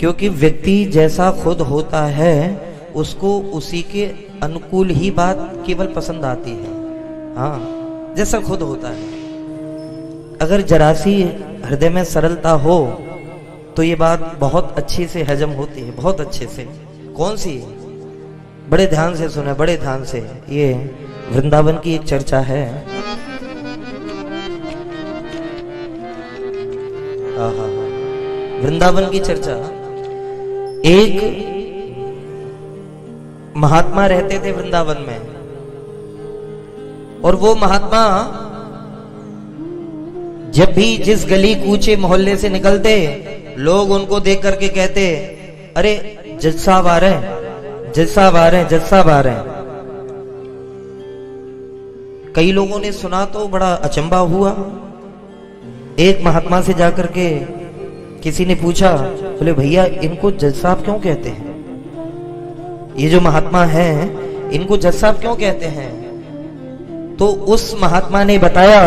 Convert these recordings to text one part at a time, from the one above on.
क्योंकि व्यक्ति जैसा खुद होता है उसको उसी के अनुकूल ही बात केवल पसंद आती है। हाँ, जैसा खुद होता है। अगर जरा सी हृदय में सरलता हो तो ये बात बहुत अच्छे से हजम होती है, बहुत अच्छे से। कौन सी? बड़े ध्यान से सुने, बड़े ध्यान से। ये वृंदावन की एक चर्चा है। वृंदावन की चर्चा। एक महात्मा रहते थे वृंदावन में, और वो महात्मा जब भी जिस गली कूचे मोहल्ले से निकलते, लोग उनको देख करके कहते, अरे जज साहब आ रहे हैं, जज साहब आ रहे हैं, जज साहब आ रहे हैं। कई लोगों ने सुना तो बड़ा अचंभा हुआ। एक महात्मा से जाकर के किसी ने पूछा, बोले भैया इनको जज साहब क्यों कहते हैं? ये जो महात्मा हैं इनको जज साहब क्यों कहते हैं? तो उस महात्मा ने बताया,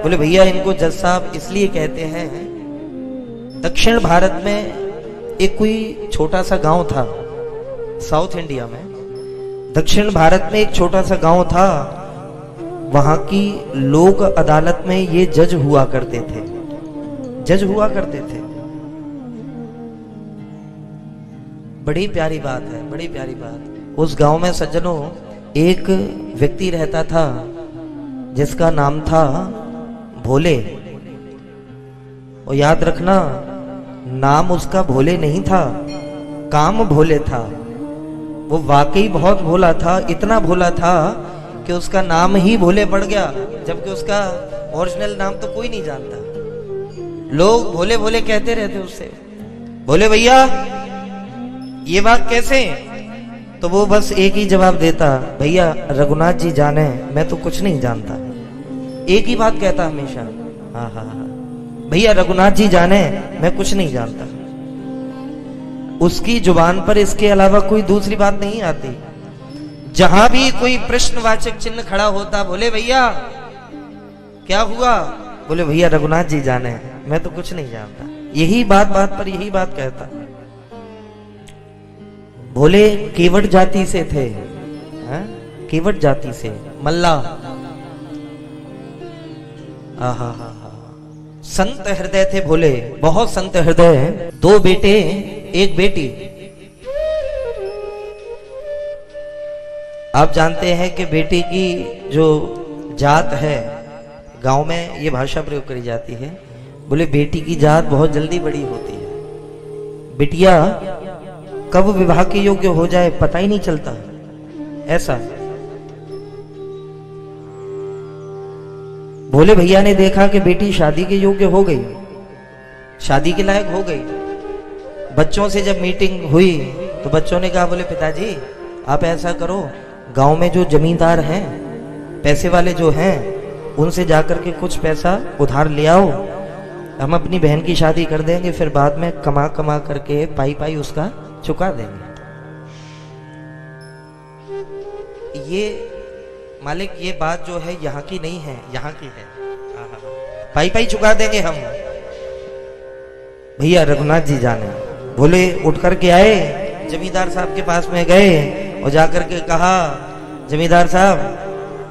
बोले भैया इनको जज साहब इसलिए कहते हैं, दक्षिण भारत में एक कोई छोटा सा गांव था, साउथ इंडिया में दक्षिण भारत में एक छोटा सा गांव था। वहां की लोक अदालत में ये जज हुआ करते थे, जज हुआ करते थे। बड़ी प्यारी बात है, बड़ी प्यारी बात। उस गांव में सज्जनों एक व्यक्ति रहता था जिसका नाम था भोले। और याद रखना, नाम उसका भोले नहीं था, काम भोले था। वो वाकई बहुत भोला था, इतना भोला था कि उसका नाम ही भोले पड़ गया, जबकि उसका ओरिजिनल नाम तो कोई नहीं जानता। लोग भोले भोले कहते रहते उससे, भोले भैया ये बात कैसे? तो वो बस एक ही जवाब देता, भैया रघुनाथ जी जाने, मैं तो कुछ नहीं जानता। एक ही बात कहता हमेशा, हाँ हाँ हाँ, भैया रघुनाथ जी जाने, मैं कुछ नहीं जानता। उसकी जुबान पर इसके अलावा कोई दूसरी बात नहीं आती। जहां भी कोई प्रश्नवाचक चिन्ह खड़ा होता, बोले भैया क्या हुआ? बोले भैया रघुनाथ जी जाने, मैं तो कुछ नहीं जानता। यही बात बात पर यही बात कहता। भोले केवट जाति से थे, केवट जाति से, मल्ला। आहा हा हा, संत हृदय थे भोले, बहुत संत हृदय। दो बेटे एक बेटी। आप जानते हैं कि बेटी की जो जात है, गांव में ये भाषा प्रयोग करी जाती है, बोले बेटी की जात बहुत जल्दी बड़ी होती है। बिटिया कब विवाह के योग्य हो जाए पता ही नहीं चलता, ऐसा। भोले भैया ने देखा कि बेटी शादी के योग्य हो गई, शादी के लायक हो गई। बच्चों से जब मीटिंग हुई तो बच्चों ने कहा, बोले पिताजी आप ऐसा करो, गांव में जो जमींदार हैं, पैसे वाले जो हैं, उनसे जाकर के कुछ पैसा उधार ले आओ, हम अपनी बहन की शादी कर देंगे, फिर बाद में कमा कमा करके पाई पाई उसका चुका देंगे। ये मालिक, ये बात जो है यहाँ की नहीं है, यहाँ की है। पाई पाई चुका देंगे हम, भैया रघुनाथ जी जाने। बोले उठ करके आए, जमींदार साहब के पास में गए और जाकर के कहा, जमींदार साहब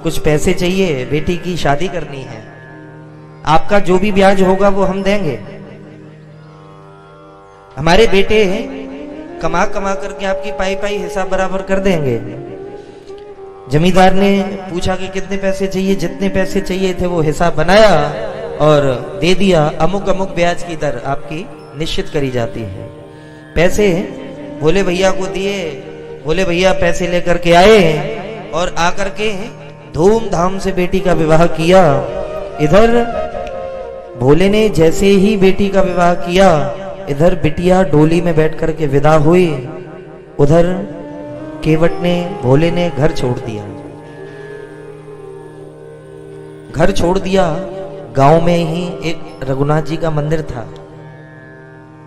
कुछ पैसे चाहिए, बेटी की शादी करनी है, आपका जो भी ब्याज होगा वो हम देंगे। हमारे बेटे कमा कमा करके आपकी पाई पाई हिसाब बराबर कर देंगे। जमींदार ने पूछा कि कितने पैसे चाहिए? जितने पैसे चाहिए थे वो हिसाब बनाया और दे दिया। अमुक अमुक ब्याज की दर आपकी निश्चित करी जाती है। पैसे भोले भैया को दिए। भोले भैया पैसे लेकर के आए और आकर के धूमधाम से बेटी का विवाह किया। इधर भोले ने जैसे ही बेटी का विवाह किया, इधर बिटिया डोली में बैठ करके विदा हुई, उधर केवट ने, भोले ने घर छोड़ दिया। घर छोड़ दिया। गांव में ही एक रघुनाथ जी का मंदिर था,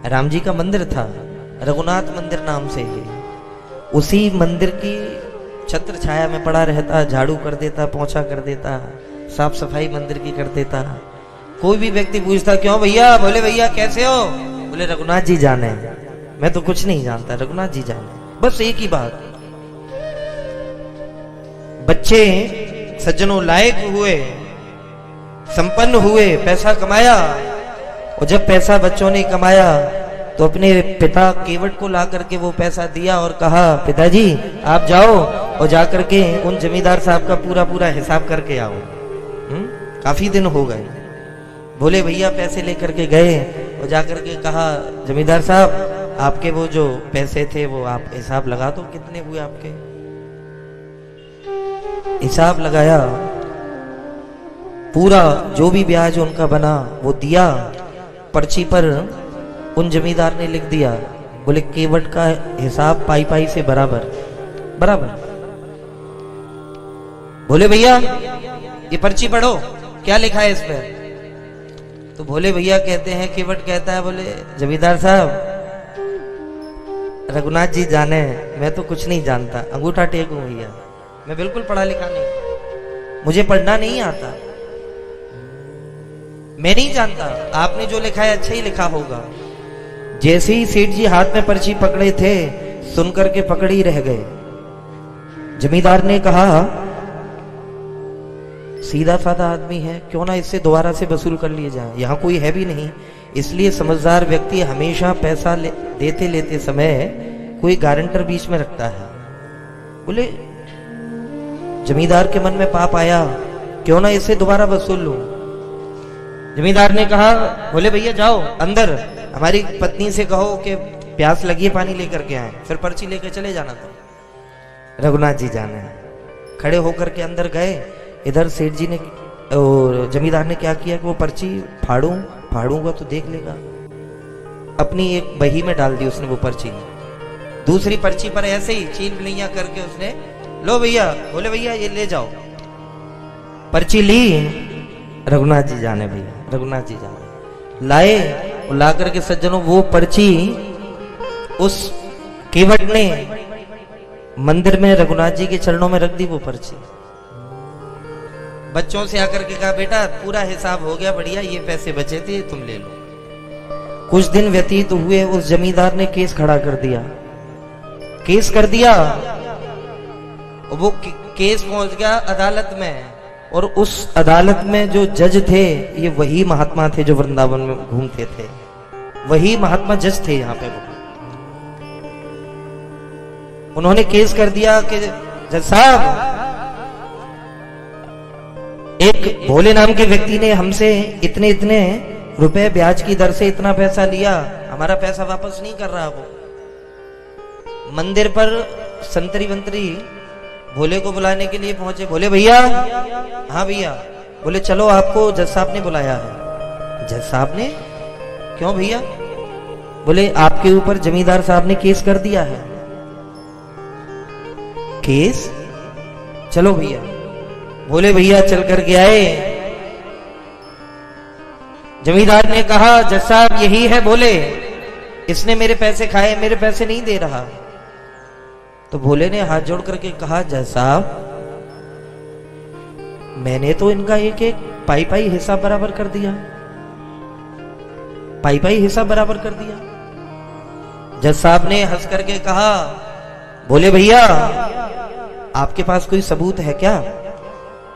राम जी का मंदिर था, रघुनाथ मंदिर नाम से ही। उसी मंदिर की छत्र छाया में पड़ा रहता, झाड़ू कर देता, पोंछा कर देता, साफ सफाई मंदिर की कर देता। कोई भी व्यक्ति पूछता, क्यों भैया? बोले भैया कैसे हो? बोले रघुनाथ जी जाने। मैं तो कुछ नहीं जानता, रघुनाथ जी जाने। बस एक ही बात, बच्चे सज्जनों लायक हुए, संपन्न हुए, पैसा कमाया, और जब पैसा बच्चों ने कमाया तो अपने पिता केवट को ला करके वो पैसा दिया और कहा, पिताजी आप जाओ और जाकर के उन जमींदार साहब का पूरा पूरा हिसाब करके आओ। काफी दिन हो गए। बोले भैया पैसे लेकर के गए और जाकर के कहा, जमींदार साहब आपके वो जो पैसे थे वो आप हिसाब लगा दो, कितने हुए आपके। हिसाब लगाया, पूरा जो भी ब्याज उनका बना वो दिया, पर्ची पर उन जमींदार ने लिख दिया। बोले केवट का हिसाब पाई पाई से बराबर बराबर। बोले भैया ये पर्ची पढ़ो, क्या लिखा है इस पे। तो भोले भैया कहते हैं, केवट कहता है, बोले जमींदार साहब रघुनाथ जी जाने, मैं तो कुछ नहीं जानता, अंगूठा टेकूं भैया, मैं बिल्कुल पढ़ा लिखा नहीं, मुझे पढ़ना नहीं आता, मैं नहीं जानता, आपने जो लिखा है अच्छा ही लिखा होगा। जैसे ही सेठ जी हाथ में पर्ची पकड़े थे, सुनकर के पकड़ ही रह गए। जमींदार ने कहा, सीधा साधा आदमी है, क्यों ना इससे दोबारा से वसूल कर लिए जाए, यहां कोई है भी नहीं। इसलिए समझदार व्यक्ति हमेशा पैसा देते लेते समय कोई गारंटर बीच में रखता है। बोले जमींदार के मन में पाप आया, क्यों ना इससे दोबारा वसूल लूं। जमींदार ने कहा, बोले भैया जाओ अंदर, हमारी पत्नी से कहो कि प्यास लगी है, पानी लेकर के आए, फिर पर्ची लेकर चले जाना था। रघुनाथ जी जाने खड़े होकर के अंदर गए। इधर सेठ जी ने और जमींदार ने क्या किया कि वो पर्ची फाड़ूंगा तो देख लेगा, अपनी एक बही में डाल दी उसने वो पर्ची। दूसरी पर्ची पर ऐसे ही चीन बिलियां करके उसने, लो भैया, बोले भैया ये ले जाओ। पर्ची ली, रघुनाथ जी जाने भैया, रघुनाथ जी जाने लाए, और ला करके सज्जनों वो पर्ची उस केवट ने मंदिर में रघुनाथ जी के चरणों में रख दी। वो पर्ची बच्चों से आकर के कहा, बेटा पूरा हिसाब हो गया, बढ़िया, ये पैसे बचे थे तुम ले लो। कुछ दिन व्यतीत हुए, उस जमींदार ने केस खड़ा कर दिया, केस कर दिया, वो केस पहुंच गया अदालत में, और उस अदालत में जो जज थे ये वही महात्मा थे जो वृंदावन में घूमते थे, वही महात्मा जज थे यहाँ पे। वो उन्होंने केस कर दिया कि जज साहब, एक भोले नाम के व्यक्ति ने हमसे इतने इतने रुपए ब्याज की दर से इतना पैसा लिया, हमारा पैसा वापस नहीं कर रहा। वो मंदिर पर संतरी मंत्री भोले को बुलाने के लिए पहुंचे। बोले भैया, हाँ भैया। बोले चलो आपको जज साहब ने बुलाया है। जज साहब ने, क्यों भैया। बोले आपके ऊपर जमींदार साहब ने केस कर दिया है। केस, चलो भैया। बोले भैया चल कर के आए। जमींदार ने कहा, जज साहब यही है भोले, इसने मेरे पैसे खाए, मेरे पैसे नहीं दे रहा। तो भोले ने हाथ जोड़ करके कहा, जज साहब मैंने तो इनका एक एक पाई पाई हिस्सा बराबर कर दिया, पाई पाई हिस्सा बराबर कर दिया। जज साहब ने हंस करके कहा, बोले भैया आपके पास कोई सबूत है क्या,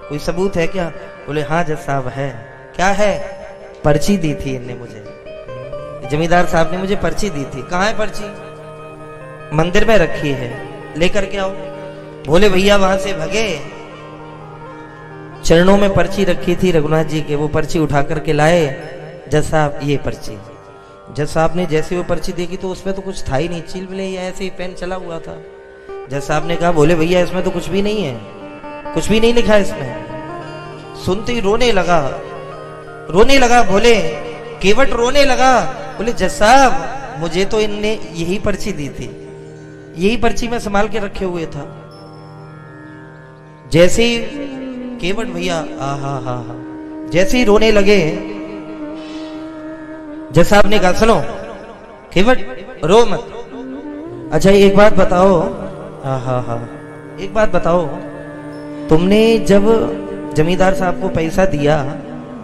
कोई सबूत है क्या। बोले हाँ जज साहब है। क्या है। पर्ची दी थी इनने मुझे, जमींदार साहब ने मुझे पर्ची दी थी। कहाँ है पर्ची। मंदिर में रखी है, लेकर के आओ। बोले भैया वहां से भगे, चरणों में पर्ची रखी थी रघुनाथ जी के, वो पर्ची उठा करके लाए। जज साहब ये पर्ची। जज साहब ने जैसे वो पर्ची देखी तो उसमें तो कुछ था ही नहीं, चिल मिले या ऐसे ही पेन चला हुआ था। जज साहब ने कहा, बोले भैया इसमें तो कुछ भी नहीं है, कुछ भी नहीं लिखा है इसमें। सुनते ही रोने लगा, रोने लगा भोले, केवट रोने लगा। बोले जज साहब मुझे तो इनने यही पर्ची दी थी, यही पर्ची मैं संभाल के रखे हुए था। जैसे ही केवट भैया हा जैसे ही रोने लगे, जज साहब ने कहा, सुनो केवट रो मत। अच्छा एक बात बताओ, एक बात बताओ, तुमने जब जमींदार साहब को पैसा दिया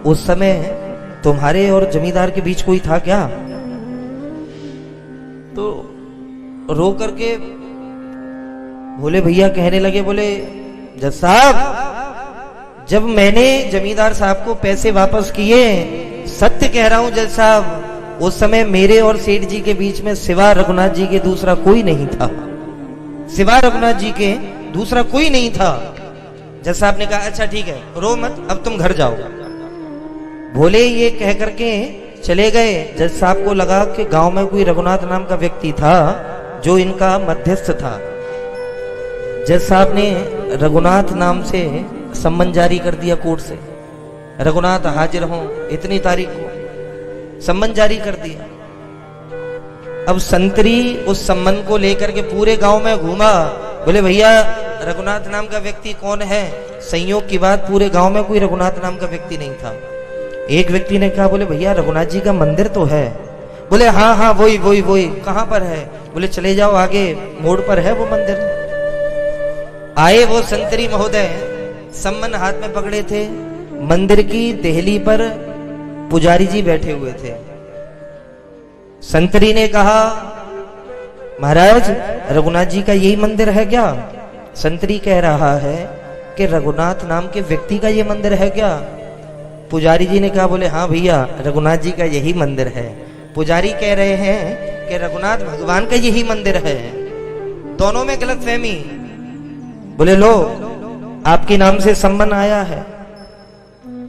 उस समय तुम्हारे और जमींदार के बीच कोई था क्या। तो रो करके भोले भैया कहने लगे, बोले जज साहब, जब मैंने जमींदार साहब को पैसे वापस किए, सत्य कह रहा हूं जज साहब, उस समय मेरे और सेठ जी के बीच में सिवा रघुनाथ जी के दूसरा कोई नहीं था। सिवा रघुनाथ जी के दूसरा कोई नहीं था। जज साहब ने कहा अच्छा ठीक है, रो मत, अब तुम घर जाओ। भोले ये कह करके चले गए। जज साहब को लगा कि गांव में कोई रघुनाथ नाम का व्यक्ति था जो इनका मध्यस्थ था। जज साहब ने रघुनाथ नाम से सम्मन जारी कर दिया कोर्ट से, रघुनाथ हाजिर हों इतनी तारीख को, सम्मन जारी कर दिया। अब संतरी उस सम्मन को लेकर के पूरे गांव में घूमा, बोले भैया रघुनाथ नाम का व्यक्ति कौन है? संयोग की बात, पूरे गांव में कोई रघुनाथ नाम का व्यक्ति नहीं था। एक व्यक्ति ने कहा, बोले भैया रघुनाथ जी का मंदिर तो है। बोले हाँ हाँ वही वही वही, कहां पर है? बोले चले जाओ आगे मोड़ पर है वो मंदिर। आए वो संतरी महोदय, सम्मन हाथ में पकड़े थे, मंदिर की देहली पर पुजारी जी बैठे हुए थे। संतरी ने कहा, महाराज रघुनाथ जी का यही मंदिर है क्या? संतरी कह रहा है कि रघुनाथ नाम के व्यक्ति का ये मंदिर है क्या? पुजारी जी ने कहा, बोले हाँ भैया रघुनाथ जी का यही मंदिर है। पुजारी कह रहे हैं कि रघुनाथ भगवान का यही मंदिर है। दोनों में गलतफहमी। बोले लो, आपके नाम से सम्मन आया है,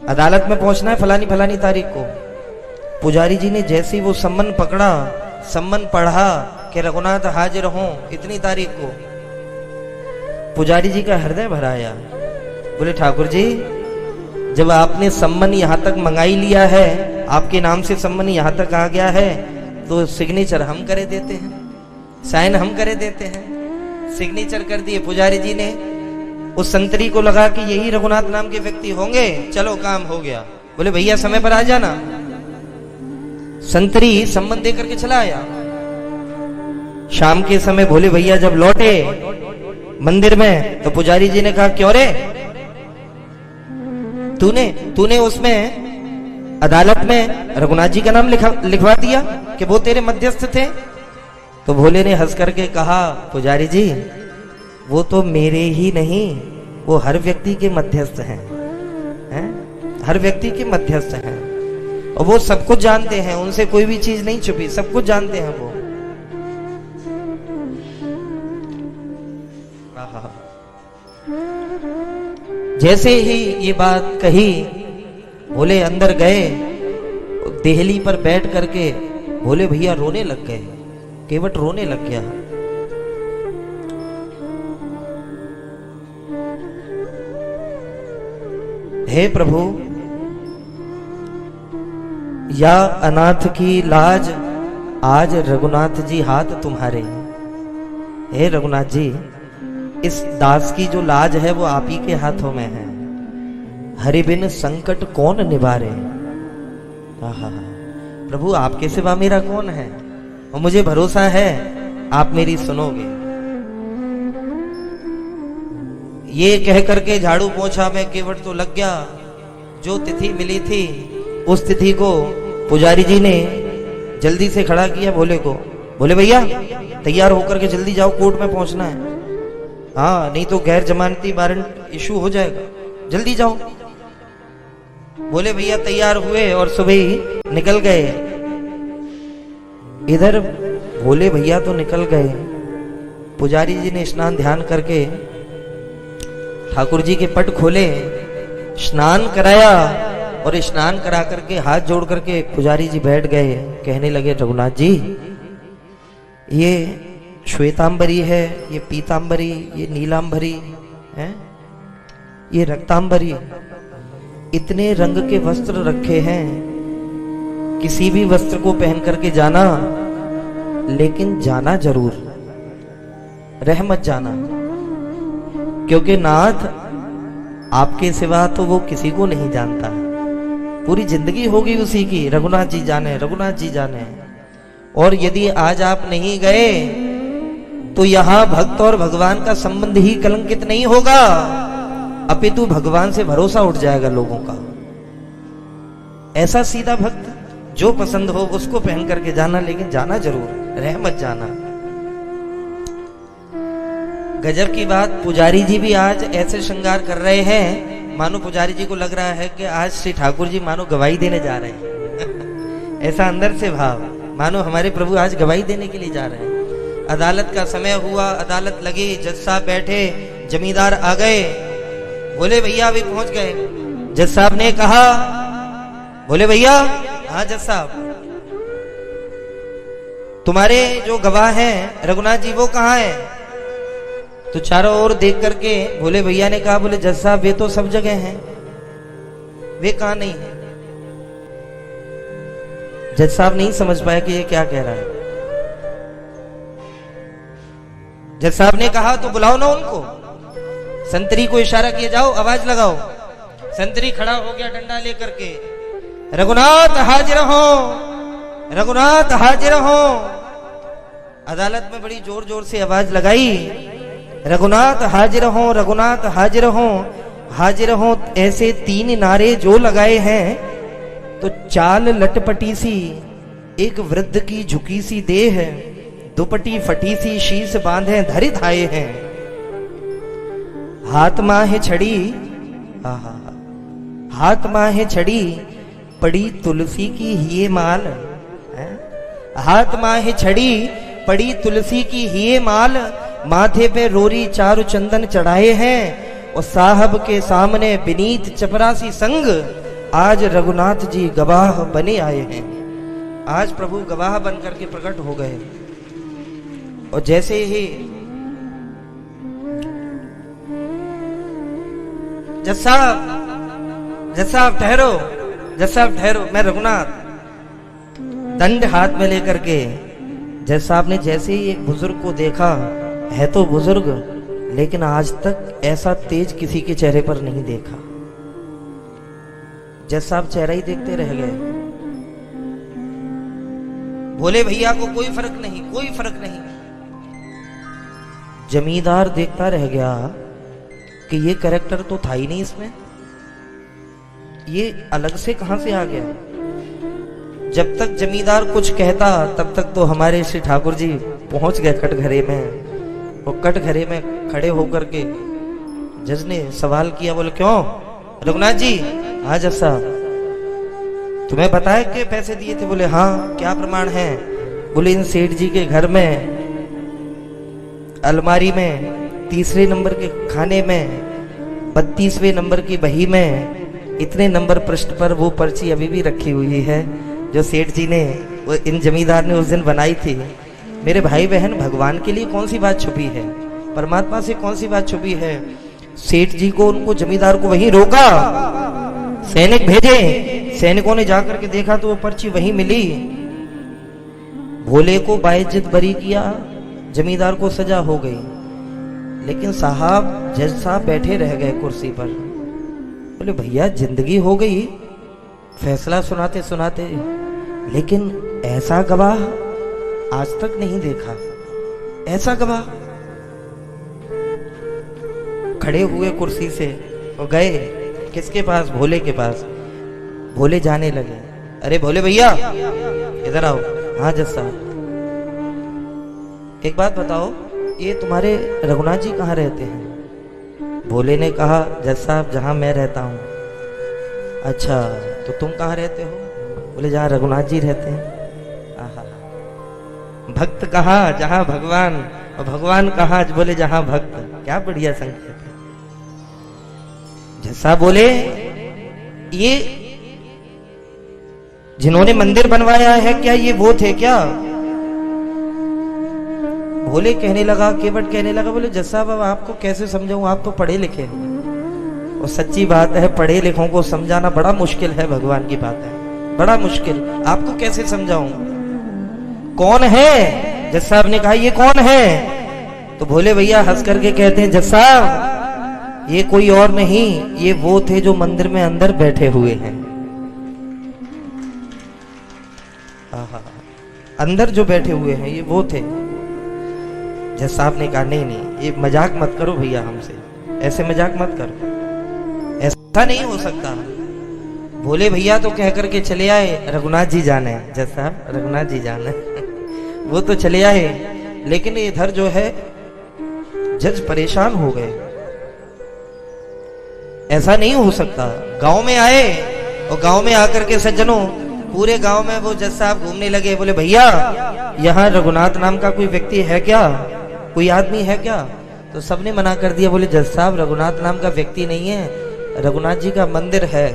अदालत में पहुंचना है फलानी फलानी तारीख को। पुजारी जी ने जैसे ही वो सम्मन पकड़ा, सम्मन पढ़ा कि रघुनाथ हाजिर हों इतनी तारीख को, पुजारी जी का हृदय भर आया। बोले ठाकुर जी, जब आपने सम्मन यहां तक मंगाई लिया है, आपके नाम से सम्मन यहां तक आ गया है, तो सिग्नेचर हम करे देते हैं, साइन हम करे देते हैं। सिग्नेचर कर दिए पुजारी जी ने। उस संतरी को लगा कि यही रघुनाथ नाम के व्यक्ति होंगे, चलो काम हो गया। बोले भैया समय पर आ जाना। संतरी सम्मन दे करके चला आया। शाम के समय भोले भैया जब लौटे मंदिर में, तो पुजारी जी ने कहा, क्यों रे, तूने उसमें अदालत में रघुनाथ जी का नाम लिखवा दिया कि वो तेरे मध्यस्थ थे? तो भोले ने हंस करके कहा, पुजारी जी वो तो मेरे ही नहीं, वो हर व्यक्ति के मध्यस्थ हैं, हर व्यक्ति के मध्यस्थ हैं, और वो सब कुछ जानते हैं, उनसे कोई भी चीज नहीं छुपी, सब कुछ जानते हैं वो। जैसे ही ये बात कही, भोले अंदर गए, देहली पर बैठ करके भोले भैया रोने लग गए, केवट रोने लग गया। हे प्रभु, या अनाथ की लाज, आज रघुनाथ जी हाथ तुम्हारे। हे रघुनाथ जी, इस दास की जो लाज है वो आप ही के हाथों में है। हरि बिन संकट कौन निवारे। प्रभु आपके सिवा मेरा कौन है, और मुझे भरोसा है आप मेरी सुनोगे। ये कह करके झाड़ू पोंछा में केवट तो लग गया। जो तिथि मिली थी उस तिथि को पुजारी जी ने जल्दी से खड़ा किया भोले को। बोले भैया तैयार होकर के जल्दी जाओ, कोर्ट में पहुंचना है। हाँ, नहीं तो गैर जमानती वारंट इशू हो जाएगा, जल्दी जाओ। बोले भैया तैयार हुए और सुबह ही निकल गए। इधर भोले भैया तो निकल गए, पुजारी जी ने स्नान ध्यान करके ठाकुर जी के पट खोले, स्नान कराया, और स्नान करा करके हाथ जोड़ करके पुजारी जी बैठ गए। कहने लगे, रघुनाथ जी ये श्वेतांबरी है, ये पीतांबरी, ये नीलांबरी है, ये रक्तांबरी, इतने रंग के वस्त्र रखे हैं। किसी भी वस्त्र को पहन करके जाना, लेकिन जाना जरूर, रह मत जाना, क्योंकि नाथ आपके सिवा तो वो किसी को नहीं जानता। पूरी जिंदगी होगी उसी की, रघुनाथ जी जाने, रघुनाथ जी जाने। और यदि आज आप नहीं गए तो यहां भक्त और भगवान का संबंध ही कलंकित नहीं होगा, अपितु भगवान से भरोसा उठ जाएगा लोगों का। ऐसा सीधा भक्त जो पसंद हो उसको पहन करके जाना, लेकिन जाना जरूर, रह मत जाना। गजब की बात, पुजारी जी भी आज ऐसे श्रृंगार कर रहे हैं मानो पुजारी जी को लग रहा है कि आज श्री ठाकुर जी मानो गवाही देने जा रहे हैं। ऐसा अंदर से भाव, मानो हमारे प्रभु आज गवाही देने के लिए जा रहे हैं। अदालत का समय हुआ, अदालत लगी, जज साहब बैठे, जमींदार आ गए, बोले भैया अभी पहुंच गए। जज साहब ने कहा, बोले भैया, हाँ जज साहब, तुम्हारे जो गवाह हैं रघुनाथ जी वो कहाँ है? तो चारों ओर देख करके भोले भैया ने कहा, बोले जज साहब वे तो सब जगह हैं, वे कहाँ नहीं है। जज साहब नहीं समझ पाया कि ये क्या कह रहा है। जज साहब ने कहा तो बुलाओ ना उनको। संतरी को इशारा किया, जाओ आवाज लगाओ। संतरी खड़ा हो गया डंडा लेकर के, रघुनाथ हाजिर हो, रघुनाथ हाजिर हो। अदालत में बड़ी जोर जोर से आवाज लगाई, रघुनाथ हाजिर हो, रघुनाथ हाजिर हो, हाजिर हो। ऐसे 3 नारे जो लगाए हैं तो चाल लटपटी सी, एक वृद्ध की झुकी सी देह, दुपट्टी फटी सी, शीश बांधे धरित आए हैं। हाथ माहे छड़ी, आहा, हाथ माहे छड़ी, पड़ी तुलसी की ही माल। हाथ माहे छड़ी, पड़ी तुलसी की ही माल, माथे पे रोरी चारु चंदन चढ़ाए हैं, और साहब के सामने विनीत चपरासी संग आज रघुनाथ जी गवाह बने आए हैं। आज प्रभु गवाह बनकर के प्रकट हो गए। और जैसे ही जज साहब ठहरो, जज साहब ठहरो, मैं रघुनाथ। दंड हाथ में लेकर के जज साहब ने जैसे ही एक बुजुर्ग को देखा, है तो बुजुर्ग लेकिन आज तक ऐसा तेज किसी के चेहरे पर नहीं देखा। जज साहब चेहरा ही देखते रह गए। भोले भैया को कोई फर्क नहीं, कोई फर्क नहीं। जमींदार देखता रह गया कि ये कैरेक्टर तो था ही नहीं इसमें, ये अलग से कहां से आ गया। जब तक जमींदार कुछ कहता तब तक तो हमारे श्री ठाकुर जी पहुंच गए कटघरे में। वो कटघरे में खड़े होकर के जज ने सवाल किया, बोले क्यों रघुनाथ जी? हाँ जज साहब, तुम्हें बताया कि पैसे दिए थे? बोले हाँ। क्या प्रमाण है? बोले इन सेठ जी के घर में अलमारी में 3रे नंबर के खाने में 32वें नंबर की बही में इतने नंबर पृष्ठ पर वो पर्ची अभी भी रखी हुई है जो सेठ जी ने, वो इन जमींदार ने उस दिन बनाई थी। मेरे भाई बहन, भगवान के लिए कौन सी बात छुपी है, परमात्मा से कौन सी बात छुपी है। सेठ जी को, उनको जमींदार को वहीं रोका, सैनिक भेजे, सैनिकों ने जाकर के देखा तो वो पर्ची वहीं मिली। भोले को बाइज्जत बरी किया, जमींदार को सजा हो गई। लेकिन साहब, जज साहब बैठे रह गए कुर्सी पर। बोले भैया जिंदगी हो गई फैसला सुनाते सुनाते, लेकिन ऐसा गवाह आज तक नहीं देखा। ऐसा गवाह। खड़े हुए कुर्सी से वो गए किसके पास? भोले के पास। भोले जाने लगे, अरे भोले भैया इधर आओ। हाँ जज साहब, एक बात बताओ, ये तुम्हारे रघुनाथ जी कहाँ रहते हैं? भोले ने कहा, जज साहब जहां मैं रहता हूं। अच्छा, तो तुम कहाँ रहते हो? बोले जहां रघुनाथ जी रहते हैं। आहा, भक्त कहाँ? जहां भगवान, और भगवान कहाँ? बोले जहां भक्त। क्या बढ़िया संकेत है। जैसा बोले, ये जिन्होंने मंदिर बनवाया है क्या ये वो थे क्या? भोले कहने लगा, केवट कहने लगा, बोले जज साहब अब आपको कैसे समझाऊं, आप तो पढ़े लिखे हैं। और सच्ची बात है, पढ़े लिखों को समझाना बड़ा मुश्किल है, भगवान की बात है, बड़ा मुश्किल। आपको कैसे समझाऊं? कौन है? जज साहब ने कहा, ये कौन है? तो भोले भैया हंस करके कहते हैं, जज साहब ये कोई और नहीं, ये वो थे जो मंदिर में अंदर बैठे हुए हैं। अंदर जो बैठे हुए हैं ये वो थे। जज साहब ने कहा, नहीं नहीं, ये मजाक मत करो भैया हमसे, ऐसे मजाक मत करो, ऐसा नहीं हो सकता। भोले भैया तो कह करके चले आए, रघुनाथ जी जाने। जज साहब रघुनाथ जी जाने। वो तो चले आए, लेकिन इधर जो है जज परेशान हो गए। ऐसा नहीं हो सकता। गांव में आए और गांव में आकर के सज्जनों, पूरे गांव में वो जज साहब घूमने लगे। बोले भैया, यहाँ रघुनाथ नाम का कोई व्यक्ति है क्या, कोई आदमी है क्या? तो सबने मना कर दिया। बोले जज साहब, रघुनाथ नाम का व्यक्ति नहीं है, रघुनाथ जी का मंदिर है।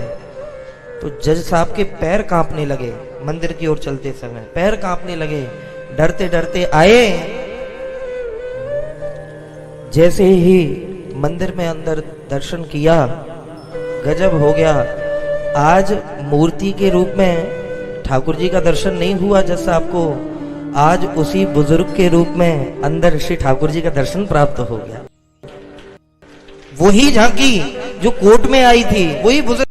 तो जज साहब के पैर कांपने लगे। मंदिर की ओर चलते समय पैर कांपने लगे, डरते डरते आए। जैसे ही मंदिर में अंदर दर्शन किया, गजब हो गया। आज मूर्ति के रूप में ठाकुर जी का दर्शन नहीं हुआ जज साहब को, आज उसी बुजुर्ग के रूप में अंदर श्री ठाकुर जी का दर्शन प्राप्त हो गया। वही झांकी जो कोर्ट में आई थी, वही बुजुर्ग